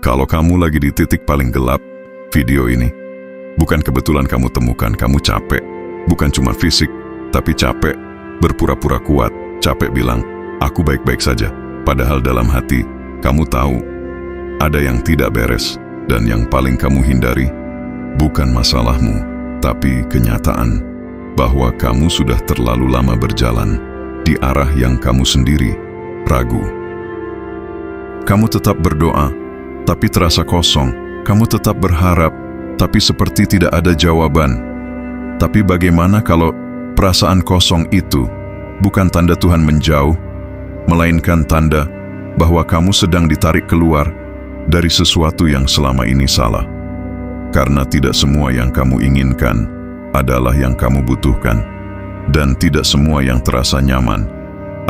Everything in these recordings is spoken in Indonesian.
Kalau kamu lagi di titik paling gelap, video ini bukan kebetulan kamu temukan. Kamu capek, bukan cuma fisik, tapi capek berpura-pura kuat, capek bilang, aku baik-baik saja. Padahal dalam hati, kamu tahu ada yang tidak beres, dan yang paling kamu hindari bukan masalahmu, tapi kenyataan bahwa kamu sudah terlalu lama berjalan di arah yang kamu sendiri ragu. Kamu tetap berdoa, tapi terasa kosong. Kamu tetap berharap, tapi seperti tidak ada jawaban. Tapi bagaimana kalau perasaan kosong itu bukan tanda Tuhan menjauh, melainkan tanda bahwa kamu sedang ditarik keluar dari sesuatu yang selama ini salah? Karena tidak semua yang kamu inginkan adalah yang kamu butuhkan, dan tidak semua yang terasa nyaman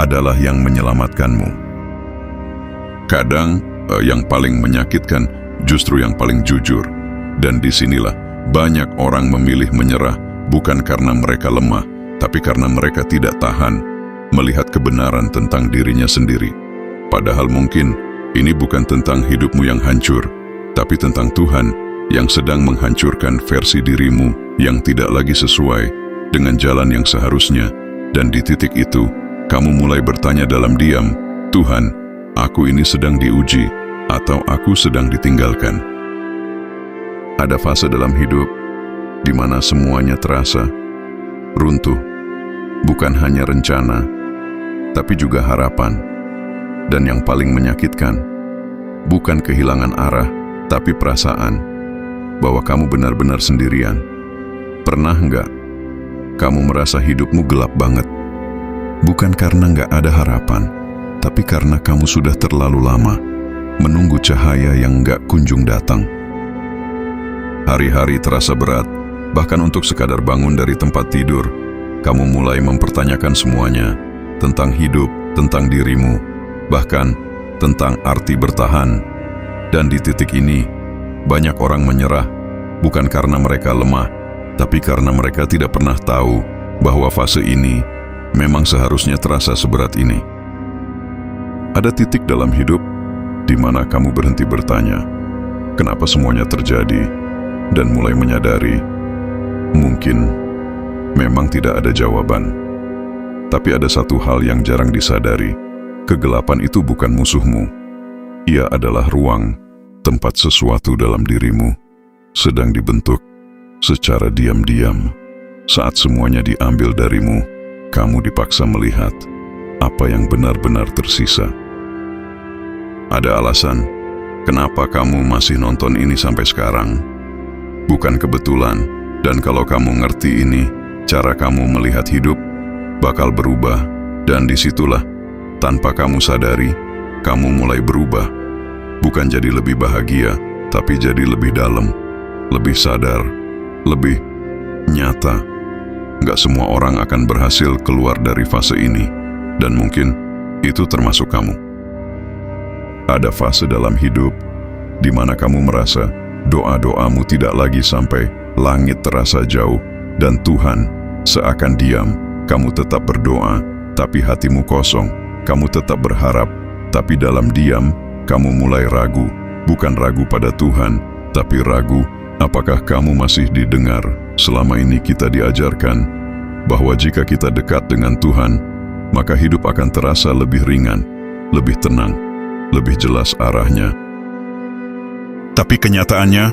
adalah yang menyelamatkanmu. Kadang yang paling menyakitkan justru yang paling jujur, dan disinilah banyak orang memilih menyerah bukan karena mereka lemah, tapi karena mereka tidak tahan melihat kebenaran tentang dirinya sendiri. Padahal mungkin ini bukan tentang hidupmu yang hancur, tapi tentang Tuhan yang sedang menghancurkan versi dirimu yang tidak lagi sesuai dengan jalan yang seharusnya. Dan di titik itu, kamu mulai bertanya dalam diam, Tuhan, aku ini sedang diuji atau aku sedang ditinggalkan? Ada fase dalam hidup di mana semuanya terasa runtuh, bukan hanya rencana, tapi juga harapan. Dan yang paling menyakitkan, bukan kehilangan arah, tapi perasaan bahwa kamu benar-benar sendirian. Pernah nggak kamu merasa hidupmu gelap banget? Bukan karena nggak ada harapan, tapi karena kamu sudah terlalu lama menunggu cahaya yang nggak kunjung datang. Hari-hari terasa berat, bahkan untuk sekadar bangun dari tempat tidur, kamu mulai mempertanyakan semuanya, tentang hidup, tentang dirimu, bahkan tentang arti bertahan. Dan di titik ini, banyak orang menyerah, bukan karena mereka lemah, tapi karena mereka tidak pernah tahu bahwa fase ini memang seharusnya terasa seberat ini. Ada titik dalam hidup di mana kamu berhenti bertanya, kenapa semuanya terjadi, dan mulai menyadari, mungkin memang tidak ada jawaban. Tapi ada satu hal yang jarang disadari, kegelapan itu bukan musuhmu. Ia adalah ruang, tempat sesuatu dalam dirimu sedang dibentuk secara diam-diam. Saat semuanya diambil darimu, kamu dipaksa melihat apa yang benar-benar tersisa. Ada alasan kenapa kamu masih nonton ini sampai sekarang. Bukan kebetulan, dan kalau kamu ngerti ini, cara kamu melihat hidup bakal berubah. Dan disitulah, tanpa kamu sadari, kamu mulai berubah. Bukan jadi lebih bahagia, tapi jadi lebih dalam, lebih sadar, lebih nyata. Gak semua orang akan berhasil keluar dari fase ini, dan mungkin itu termasuk kamu. Ada fase dalam hidup di mana kamu merasa doa-doamu tidak lagi sampai, langit terasa jauh, dan Tuhan seakan diam. Kamu tetap berdoa, tapi hatimu kosong. Kamu tetap berharap, tapi dalam diam, kamu mulai ragu. Bukan ragu pada Tuhan, tapi ragu apakah kamu masih didengar. Selama ini kita diajarkan bahwa jika kita dekat dengan Tuhan, maka hidup akan terasa lebih ringan, lebih tenang, lebih jelas arahnya. Tapi kenyataannya,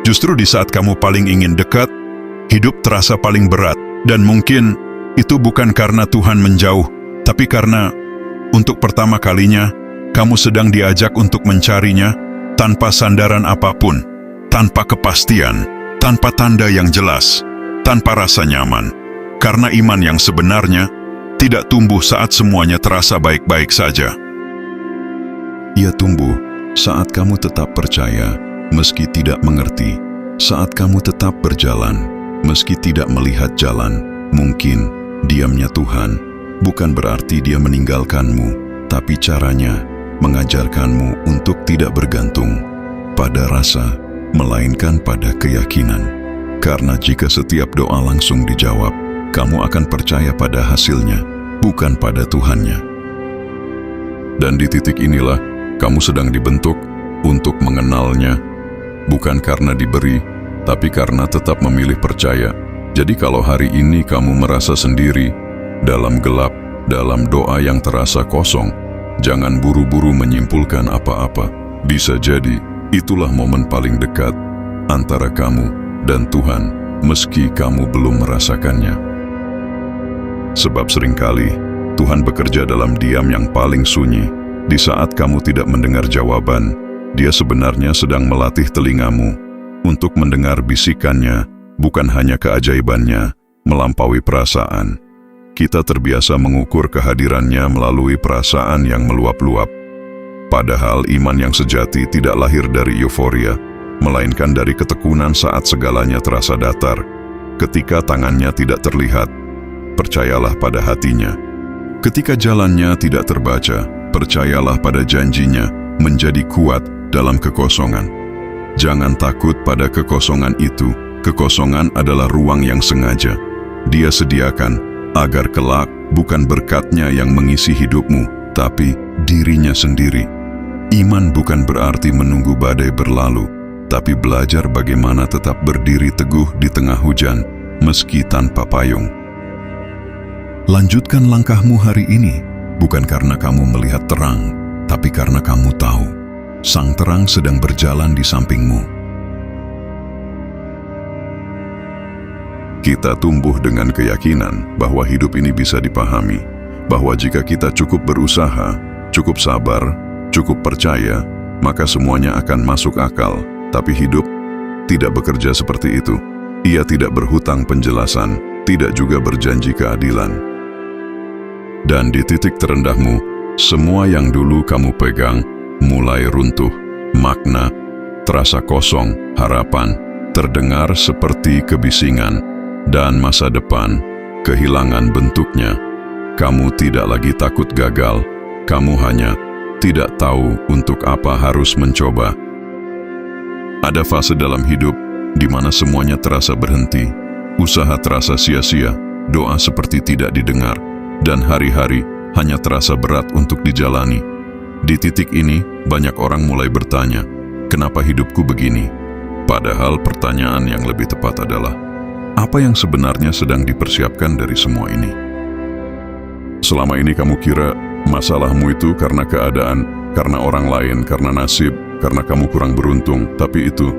justru di saat kamu paling ingin dekat, hidup terasa paling berat. Dan mungkin itu bukan karena Tuhan menjauh, tapi karena untuk pertama kalinya, kamu sedang diajak untuk mencarinya tanpa sandaran apapun, tanpa kepastian, tanpa tanda yang jelas, tanpa rasa nyaman. Karena iman yang sebenarnya tidak tumbuh saat semuanya terasa baik-baik saja. Ia tumbuh saat kamu tetap percaya, meski tidak mengerti, saat kamu tetap berjalan, meski tidak melihat jalan. Mungkin diamnya Tuhan bukan berarti Dia meninggalkanmu, tapi caranya mengajarkanmu untuk tidak bergantung pada rasa, melainkan pada keyakinan. Karena jika setiap doa langsung dijawab, kamu akan percaya pada hasilnya, bukan pada Tuhannya. Dan di titik inilah, kamu sedang dibentuk untuk mengenalnya, bukan karena diberi, tapi karena tetap memilih percaya. Jadi kalau hari ini kamu merasa sendiri, dalam gelap, dalam doa yang terasa kosong, jangan buru-buru menyimpulkan apa-apa. Bisa jadi, itulah momen paling dekat antara kamu dan Tuhan, meski kamu belum merasakannya. Sebab seringkali, Tuhan bekerja dalam diam yang paling sunyi. Di saat kamu tidak mendengar jawaban, Dia sebenarnya sedang melatih telingamu untuk mendengar bisikannya, bukan hanya keajaibannya, melampaui perasaan. Kita terbiasa mengukur kehadirannya melalui perasaan yang meluap-luap. Padahal iman yang sejati tidak lahir dari euforia, melainkan dari ketekunan saat segalanya terasa datar. Ketika tangannya tidak terlihat, percayalah pada hatinya. Ketika jalannya tidak terbaca, percayalah pada janjinya menjadi kuat dalam kekosongan. Jangan takut pada kekosongan itu. Kekosongan adalah ruang yang sengaja Dia sediakan agar kelak bukan berkat-Nya yang mengisi hidupmu, tapi dirinya sendiri. Iman bukan berarti menunggu badai berlalu, tapi belajar bagaimana tetap berdiri teguh di tengah hujan, meski tanpa payung. Lanjutkan langkahmu hari ini, bukan karena kamu melihat terang, tapi karena kamu tahu Sang Terang sedang berjalan di sampingmu. Kita tumbuh dengan keyakinan bahwa hidup ini bisa dipahami, bahwa jika kita cukup berusaha, cukup sabar, cukup percaya, maka semuanya akan masuk akal. Tapi hidup tidak bekerja seperti itu. Ia tidak berhutang penjelasan, tidak juga berjanji keadilan. Dan di titik terendahmu, semua yang dulu kamu pegang mulai runtuh. Makna terasa kosong, harapan terdengar seperti kebisingan, dan masa depan kehilangan bentuknya. Kamu tidak lagi takut gagal, kamu hanya tidak tahu untuk apa harus mencoba. Ada fase dalam hidup di mana semuanya terasa berhenti, usaha terasa sia-sia, doa seperti tidak didengar, dan hari-hari hanya terasa berat untuk dijalani. Di titik ini, banyak orang mulai bertanya, kenapa hidupku begini? Padahal pertanyaan yang lebih tepat adalah, apa yang sebenarnya sedang dipersiapkan dari semua ini? Selama ini kamu kira masalahmu itu karena keadaan, karena orang lain, karena nasib, karena kamu kurang beruntung. Tapi itu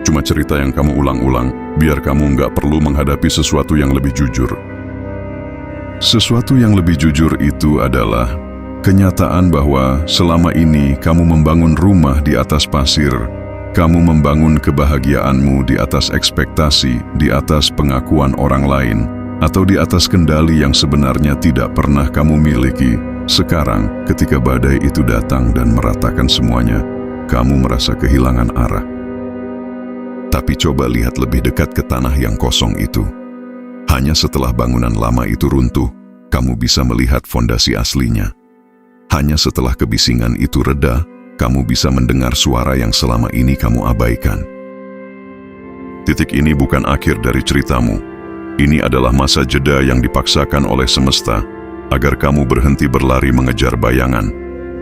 cuma cerita yang kamu ulang-ulang, biar kamu nggak perlu menghadapi sesuatu yang lebih jujur. Sesuatu yang lebih jujur itu adalah kenyataan bahwa selama ini kamu membangun rumah di atas pasir. Kamu membangun kebahagiaanmu di atas ekspektasi, di atas pengakuan orang lain, atau di atas kendali yang sebenarnya tidak pernah kamu miliki. Sekarang, ketika badai itu datang dan meratakan semuanya, kamu merasa kehilangan arah. Tapi coba lihat lebih dekat ke tanah yang kosong itu. Hanya setelah bangunan lama itu runtuh, kamu bisa melihat fondasi aslinya. Hanya setelah kebisingan itu reda, kamu bisa mendengar suara yang selama ini kamu abaikan. Titik ini bukan akhir dari ceritamu. Ini adalah masa jeda yang dipaksakan oleh semesta, agar kamu berhenti berlari mengejar bayangan.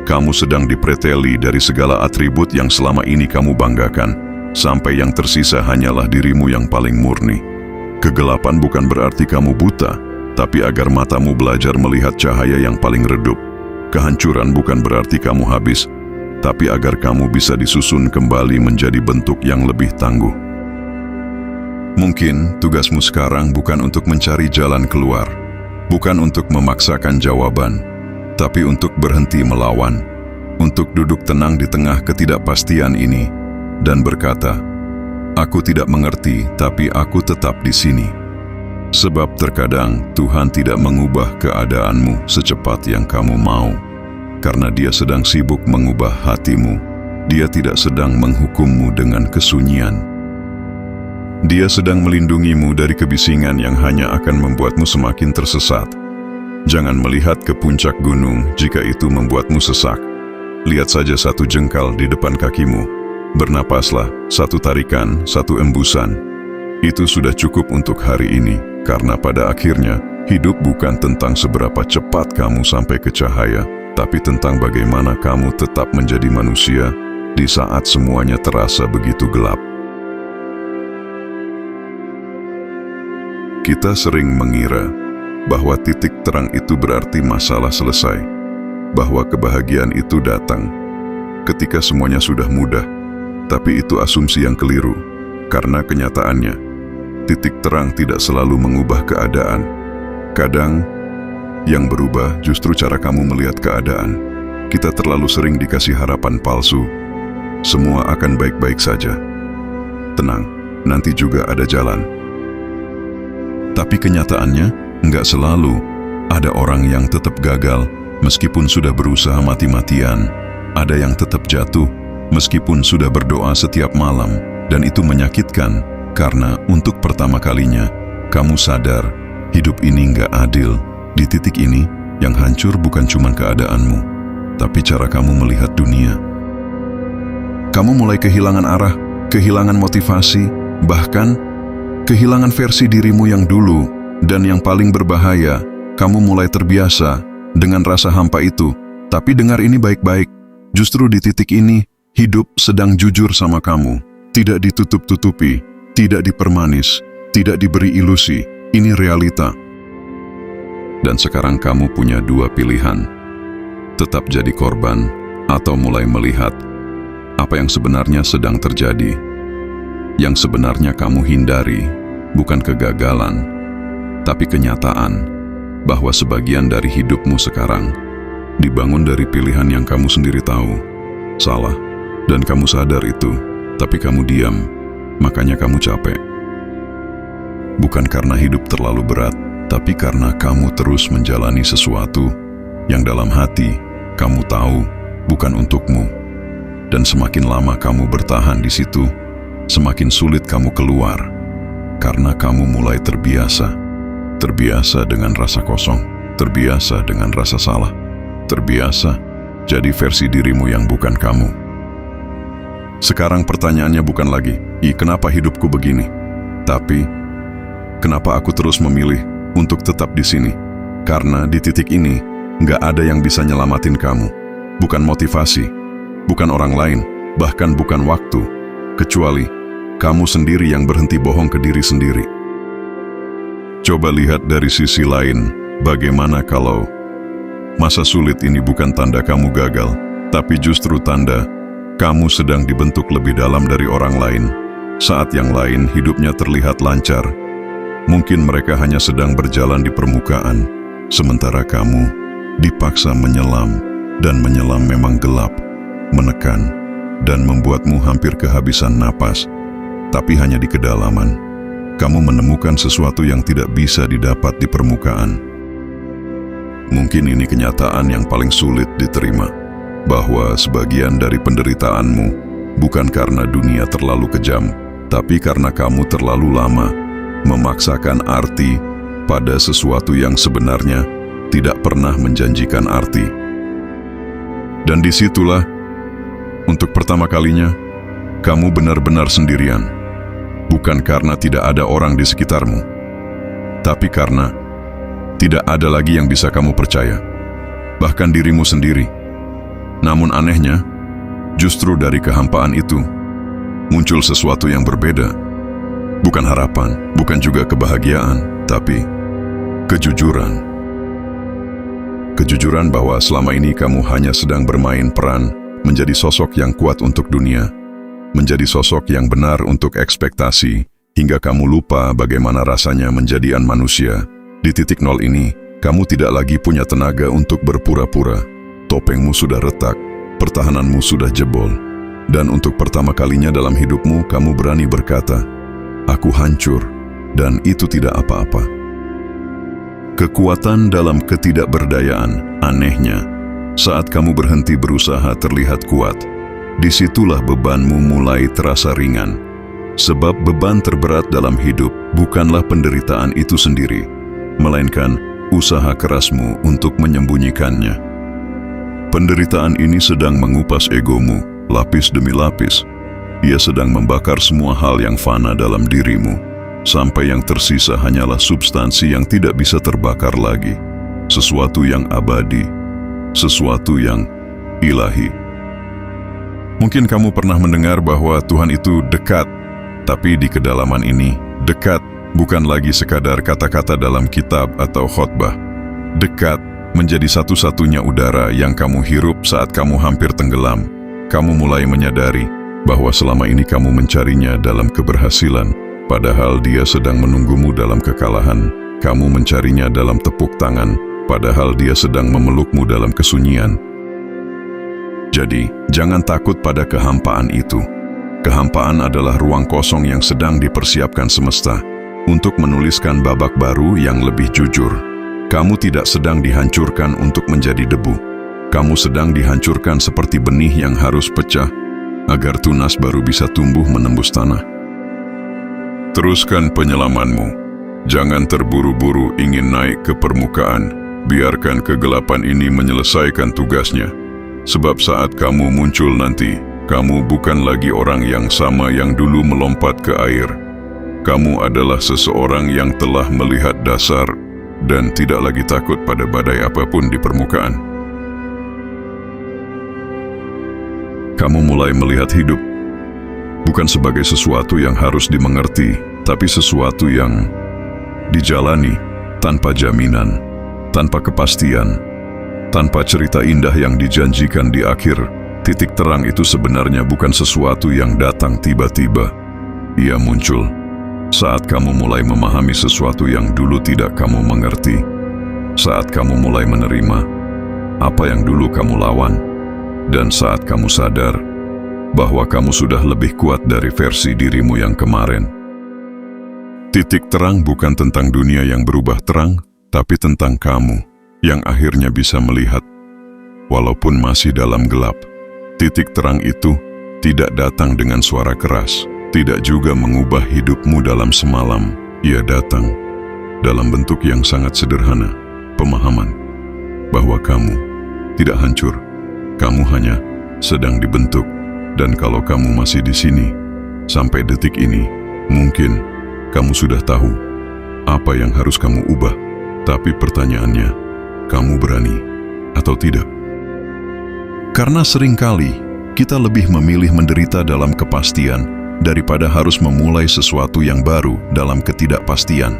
Kamu sedang dipreteli dari segala atribut yang selama ini kamu banggakan, sampai yang tersisa hanyalah dirimu yang paling murni. Kegelapan bukan berarti kamu buta, tapi agar matamu belajar melihat cahaya yang paling redup. Kehancuran bukan berarti kamu habis, tapi agar kamu bisa disusun kembali menjadi bentuk yang lebih tangguh. Mungkin tugasmu sekarang bukan untuk mencari jalan keluar, bukan untuk memaksakan jawaban, tapi untuk berhenti melawan, untuk duduk tenang di tengah ketidakpastian ini, dan berkata, aku tidak mengerti, tapi aku tetap di sini. Sebab terkadang Tuhan tidak mengubah keadaanmu secepat yang kamu mau. Karena Dia sedang sibuk mengubah hatimu, Dia tidak sedang menghukummu dengan kesunyian. Dia sedang melindungimu dari kebisingan yang hanya akan membuatmu semakin tersesat. Jangan melihat ke puncak gunung jika itu membuatmu sesak. Lihat saja satu jengkal di depan kakimu. Bernapaslah, satu tarikan, satu embusan. Itu sudah cukup untuk hari ini, karena pada akhirnya, hidup bukan tentang seberapa cepat kamu sampai ke cahaya, tapi tentang bagaimana kamu tetap menjadi manusia di saat semuanya terasa begitu gelap. Kita sering mengira bahwa titik terang itu berarti masalah selesai, bahwa kebahagiaan itu datang ketika semuanya sudah mudah. Tapi itu asumsi yang keliru, karena kenyataannya, titik terang tidak selalu mengubah keadaan. Kadang, yang berubah justru cara kamu melihat keadaan. Kita terlalu sering dikasih harapan palsu. Semua akan baik-baik saja. Tenang, nanti juga ada jalan. Tapi kenyataannya, enggak selalu. Ada orang yang tetap gagal, meskipun sudah berusaha mati-matian. Ada yang tetap jatuh, meskipun sudah berdoa setiap malam, dan itu menyakitkan, karena untuk pertama kalinya, kamu sadar, hidup ini nggak adil. Di titik ini, yang hancur bukan cuma keadaanmu, tapi cara kamu melihat dunia. Kamu mulai kehilangan arah, kehilangan motivasi, bahkan kehilangan versi dirimu yang dulu, dan yang paling berbahaya, kamu mulai terbiasa dengan rasa hampa itu. Tapi dengar ini baik-baik, justru di titik ini, hidup sedang jujur sama kamu, tidak ditutup-tutupi, tidak dipermanis, tidak diberi ilusi. Ini realita. Dan sekarang kamu punya dua pilihan. Tetap jadi korban, atau mulai melihat apa yang sebenarnya sedang terjadi. Yang sebenarnya kamu hindari, bukan kegagalan, tapi kenyataan bahwa sebagian dari hidupmu sekarang dibangun dari pilihan yang kamu sendiri tahu salah. Dan kamu sadar itu, tapi kamu diam, makanya kamu capek. Bukan karena hidup terlalu berat, tapi karena kamu terus menjalani sesuatu yang dalam hati kamu tahu bukan untukmu. Dan semakin lama kamu bertahan di situ, semakin sulit kamu keluar, karena kamu mulai terbiasa. Terbiasa dengan rasa kosong, terbiasa dengan rasa salah, terbiasa jadi versi dirimu yang bukan kamu. Sekarang pertanyaannya bukan lagi, kenapa hidupku begini? Tapi, kenapa aku terus memilih untuk tetap di sini? Karena di titik ini, nggak ada yang bisa nyelamatin kamu. Bukan motivasi, bukan orang lain, bahkan bukan waktu, kecuali kamu sendiri yang berhenti bohong ke diri sendiri. Coba lihat dari sisi lain, bagaimana kalau masa sulit ini bukan tanda kamu gagal, tapi justru tanda kamu sedang dibentuk lebih dalam dari orang lain. Saat yang lain hidupnya terlihat lancar, mungkin mereka hanya sedang berjalan di permukaan, sementara kamu dipaksa menyelam, dan menyelam memang gelap, menekan, dan membuatmu hampir kehabisan napas. Tapi hanya di kedalaman, kamu menemukan sesuatu yang tidak bisa didapat di permukaan. Mungkin ini kenyataan yang paling sulit diterima, bahwa sebagian dari penderitaanmu bukan karena dunia terlalu kejam, tapi karena kamu terlalu lama memaksakan arti pada sesuatu yang sebenarnya tidak pernah menjanjikan arti. Dan disitulah, untuk pertama kalinya, kamu benar-benar sendirian. Bukan karena tidak ada orang di sekitarmu, tapi karena tidak ada lagi yang bisa kamu percaya, bahkan dirimu sendiri. Namun anehnya, justru dari kehampaan itu, muncul sesuatu yang berbeda. Bukan harapan, bukan juga kebahagiaan, tapi kejujuran. Kejujuran bahwa selama ini kamu hanya sedang bermain peran menjadi sosok yang kuat untuk dunia, menjadi sosok yang benar untuk ekspektasi, hingga kamu lupa bagaimana rasanya menjadi manusia. Di titik nol ini, kamu tidak lagi punya tenaga untuk berpura-pura. Topengmu sudah retak, pertahananmu sudah jebol, dan untuk pertama kalinya dalam hidupmu, kamu berani berkata, "Aku hancur," dan itu tidak apa-apa. Kekuatan dalam ketidakberdayaan, anehnya, saat kamu berhenti berusaha terlihat kuat, disitulah bebanmu mulai terasa ringan. Sebab beban terberat dalam hidup bukanlah penderitaan itu sendiri, melainkan usaha kerasmu untuk menyembunyikannya. Penderitaan ini sedang mengupas egomu, lapis demi lapis. Ia sedang membakar semua hal yang fana dalam dirimu, sampai yang tersisa hanyalah substansi yang tidak bisa terbakar lagi. Sesuatu yang abadi, sesuatu yang ilahi. Mungkin kamu pernah mendengar bahwa Tuhan itu dekat, tapi di kedalaman ini, dekat bukan lagi sekadar kata-kata dalam kitab atau khotbah. Dekat menjadi satu-satunya udara yang kamu hirup saat kamu hampir tenggelam. Kamu mulai menyadari bahwa selama ini kamu mencarinya dalam keberhasilan, padahal dia sedang menunggumu dalam kekalahan. Kamu mencarinya dalam tepuk tangan, padahal dia sedang memelukmu dalam kesunyian. Jadi, jangan takut pada kehampaan itu. Kehampaan adalah ruang kosong yang sedang dipersiapkan semesta untuk menuliskan babak baru yang lebih jujur. Kamu tidak sedang dihancurkan untuk menjadi debu. Kamu sedang dihancurkan seperti benih yang harus pecah, agar tunas baru bisa tumbuh menembus tanah. Teruskan penyelamanmu. Jangan terburu-buru ingin naik ke permukaan. Biarkan kegelapan ini menyelesaikan tugasnya. Sebab saat kamu muncul nanti, kamu bukan lagi orang yang sama yang dulu melompat ke air. Kamu adalah seseorang yang telah melihat dasar dan tidak lagi takut pada badai apapun di permukaan. Kamu mulai melihat hidup bukan sebagai sesuatu yang harus dimengerti, tapi sesuatu yang dijalani tanpa jaminan, tanpa kepastian, tanpa cerita indah yang dijanjikan di akhir. Titik terang itu sebenarnya bukan sesuatu yang datang tiba-tiba. Ia muncul saat kamu mulai memahami sesuatu yang dulu tidak kamu mengerti, saat kamu mulai menerima apa yang dulu kamu lawan, dan saat kamu sadar bahwa kamu sudah lebih kuat dari versi dirimu yang kemarin. Titik terang bukan tentang dunia yang berubah terang, tapi tentang kamu yang akhirnya bisa melihat walaupun masih dalam gelap. Titik terang itu tidak datang dengan suara keras, tidak juga mengubah hidupmu dalam semalam. Ia datang dalam bentuk yang sangat sederhana, pemahaman bahwa kamu tidak hancur. Kamu hanya sedang dibentuk, dan kalau kamu masih di sini sampai detik ini, mungkin kamu sudah tahu apa yang harus kamu ubah. Tapi pertanyaannya, kamu berani atau tidak? Karena seringkali kita lebih memilih menderita dalam kepastian daripada harus memulai sesuatu yang baru dalam ketidakpastian.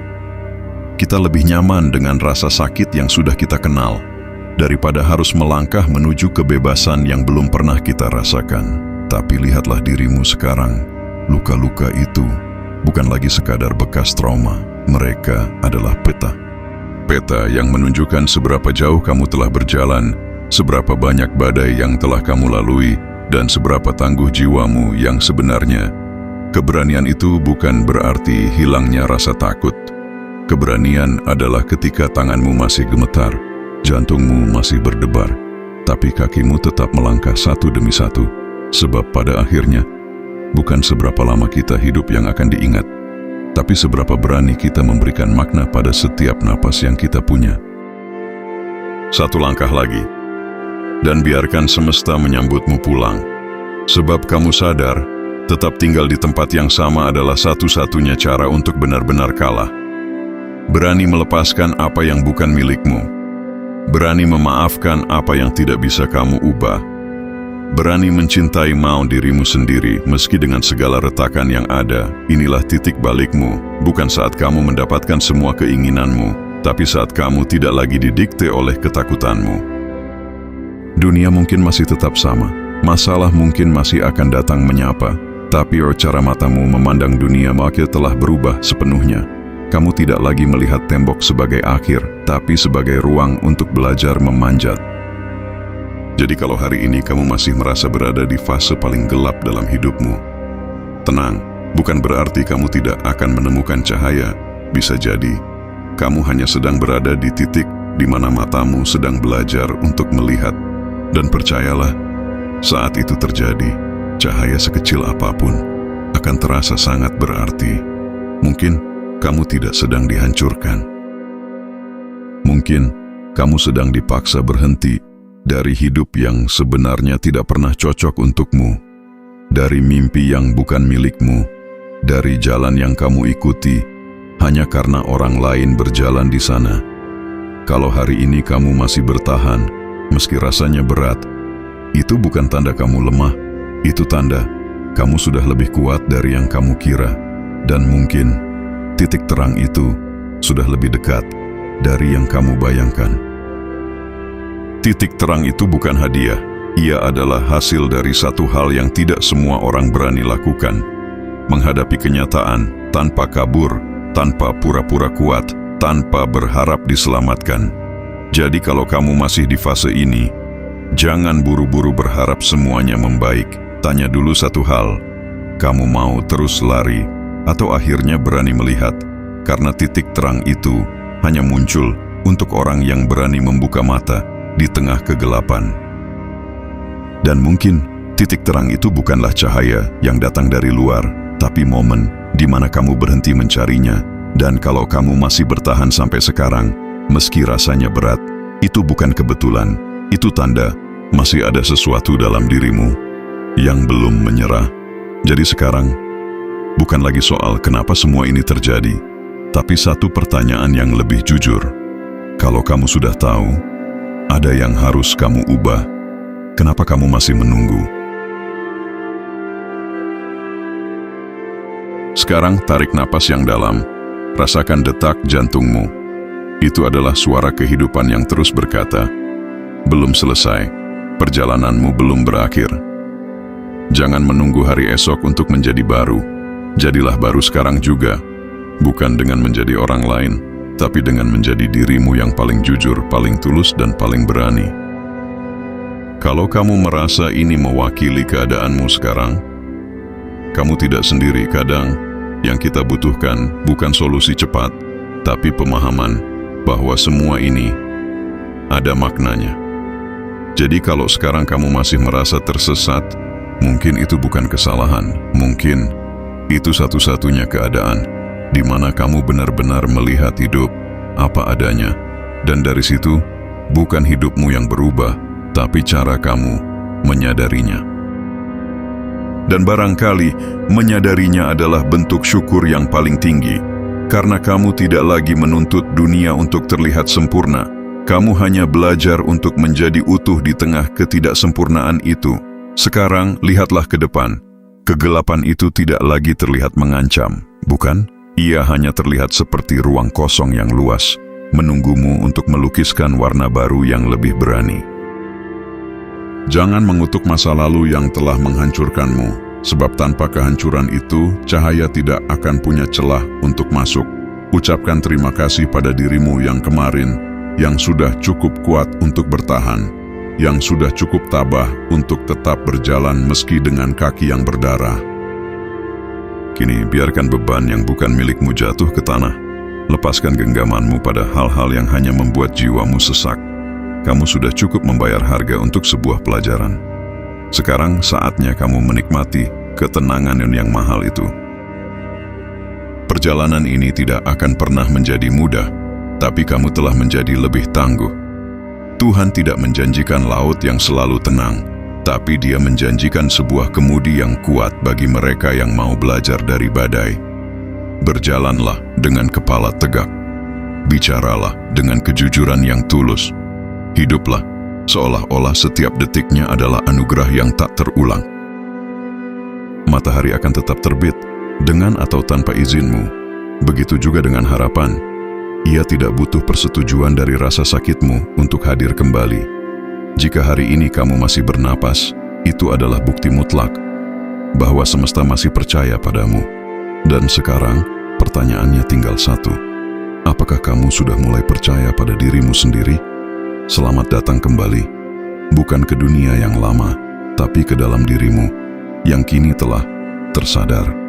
Kita lebih nyaman dengan rasa sakit yang sudah kita kenal daripada harus melangkah menuju kebebasan yang belum pernah kita rasakan. Tapi lihatlah dirimu sekarang. Luka-luka itu bukan lagi sekadar bekas trauma. Mereka adalah peta. Peta yang menunjukkan seberapa jauh kamu telah berjalan, seberapa banyak badai yang telah kamu lalui, dan seberapa tangguh jiwamu yang sebenarnya. Keberanian itu bukan berarti hilangnya rasa takut. Keberanian adalah ketika tanganmu masih gemetar, jantungmu masih berdebar, tapi kakimu tetap melangkah satu demi satu. Sebab pada akhirnya, bukan seberapa lama kita hidup yang akan diingat, tapi seberapa berani kita memberikan makna pada setiap napas yang kita punya. Satu langkah lagi, dan biarkan semesta menyambutmu pulang. Sebab kamu sadar, tetap tinggal di tempat yang sama adalah satu-satunya cara untuk benar-benar kalah. Berani melepaskan apa yang bukan milikmu. Berani memaafkan apa yang tidak bisa kamu ubah. Berani mencintai mau dirimu sendiri meski dengan segala retakan yang ada. Inilah titik balikmu, bukan saat kamu mendapatkan semua keinginanmu, tapi saat kamu tidak lagi didikte oleh ketakutanmu. Dunia mungkin masih tetap sama, masalah mungkin masih akan datang menyapa, tapi cara matamu memandang dunia maka telah berubah sepenuhnya. Kamu tidak lagi melihat tembok sebagai akhir, tapi sebagai ruang untuk belajar memanjat. Jadi kalau hari ini kamu masih merasa berada di fase paling gelap dalam hidupmu, tenang, bukan berarti kamu tidak akan menemukan cahaya. Bisa jadi, kamu hanya sedang berada di titik di mana matamu sedang belajar untuk melihat. Dan percayalah, saat itu terjadi, cahaya sekecil apapun akan terasa sangat berarti. Mungkin kamu tidak sedang dihancurkan. Mungkin kamu sedang dipaksa berhenti dari hidup yang sebenarnya tidak pernah cocok untukmu, dari mimpi yang bukan milikmu, dari jalan yang kamu ikuti hanya karena orang lain berjalan di sana. Kalau hari ini kamu masih bertahan, meski rasanya berat, itu bukan tanda kamu lemah, Itu tanda kamu sudah lebih kuat dari yang kamu kira, dan mungkin titik terang itu sudah lebih dekat dari yang kamu bayangkan. Titik terang itu bukan hadiah, ia adalah hasil dari satu hal yang tidak semua orang berani lakukan: menghadapi kenyataan tanpa kabur, tanpa pura-pura kuat, tanpa berharap diselamatkan. Jadi kalau kamu masih di fase ini, jangan buru-buru berharap semuanya membaik. Tanya dulu satu hal, kamu mau terus lari atau akhirnya berani melihat? Karena titik terang itu hanya muncul untuk orang yang berani membuka mata di tengah kegelapan. Dan mungkin titik terang itu bukanlah cahaya yang datang dari luar, tapi momen di mana kamu berhenti mencarinya. Dan kalau kamu masih bertahan sampai sekarang, meski rasanya berat, itu bukan kebetulan. Itu tanda masih ada sesuatu dalam dirimu yang belum menyerah. Jadi sekarang, bukan lagi soal kenapa semua ini terjadi, tapi satu pertanyaan yang lebih jujur. Kalau kamu sudah tahu, ada yang harus kamu ubah, kenapa kamu masih menunggu? Sekarang tarik napas yang dalam, rasakan detak jantungmu. Itu adalah suara kehidupan yang terus berkata, belum selesai, perjalananmu belum berakhir. Jangan menunggu hari esok untuk menjadi baru. Jadilah baru sekarang juga, bukan dengan menjadi orang lain, tapi dengan menjadi dirimu yang paling jujur, paling tulus, dan paling berani. Kalau kamu merasa ini mewakili keadaanmu sekarang, kamu tidak sendiri. Kadang yang kita butuhkan bukan solusi cepat, tapi pemahaman bahwa semua ini ada maknanya. Jadi kalau sekarang kamu masih merasa tersesat, mungkin itu bukan kesalahan, mungkin itu satu-satunya keadaan di mana kamu benar-benar melihat hidup apa adanya. Dan dari situ, bukan hidupmu yang berubah, tapi cara kamu menyadarinya. Dan barangkali menyadarinya adalah bentuk syukur yang paling tinggi, karena kamu tidak lagi menuntut dunia untuk terlihat sempurna. Kamu hanya belajar untuk menjadi utuh di tengah ketidaksempurnaan itu. Sekarang, lihatlah ke depan. Kegelapan itu tidak lagi terlihat mengancam, bukan? Ia hanya terlihat seperti ruang kosong yang luas, menunggumu untuk melukiskan warna baru yang lebih berani. Jangan mengutuk masa lalu yang telah menghancurkanmu, sebab tanpa kehancuran itu, cahaya tidak akan punya celah untuk masuk. Ucapkan terima kasih pada dirimu yang kemarin, yang sudah cukup kuat untuk bertahan, yang sudah cukup tabah untuk tetap berjalan meski dengan kaki yang berdarah. Kini biarkan beban yang bukan milikmu jatuh ke tanah. Lepaskan genggamanmu pada hal-hal yang hanya membuat jiwamu sesak. Kamu sudah cukup membayar harga untuk sebuah pelajaran. Sekarang saatnya kamu menikmati ketenangan yang mahal itu. Perjalanan ini tidak akan pernah menjadi mudah, tapi kamu telah menjadi lebih tangguh. Tuhan tidak menjanjikan laut yang selalu tenang, tapi Dia menjanjikan sebuah kemudi yang kuat bagi mereka yang mau belajar dari badai. Berjalanlah dengan kepala tegak. Bicaralah dengan kejujuran yang tulus. Hiduplah seolah-olah setiap detiknya adalah anugerah yang tak terulang. Matahari akan tetap terbit, dengan atau tanpa izinmu. Begitu juga dengan harapan. Ia tidak butuh persetujuan dari rasa sakitmu untuk hadir kembali. Jika hari ini kamu masih bernapas, itu adalah bukti mutlak bahwa semesta masih percaya padamu. Dan sekarang, pertanyaannya tinggal satu. Apakah kamu sudah mulai percaya pada dirimu sendiri? Selamat datang kembali, bukan ke dunia yang lama, tapi ke dalam dirimu yang kini telah tersadar.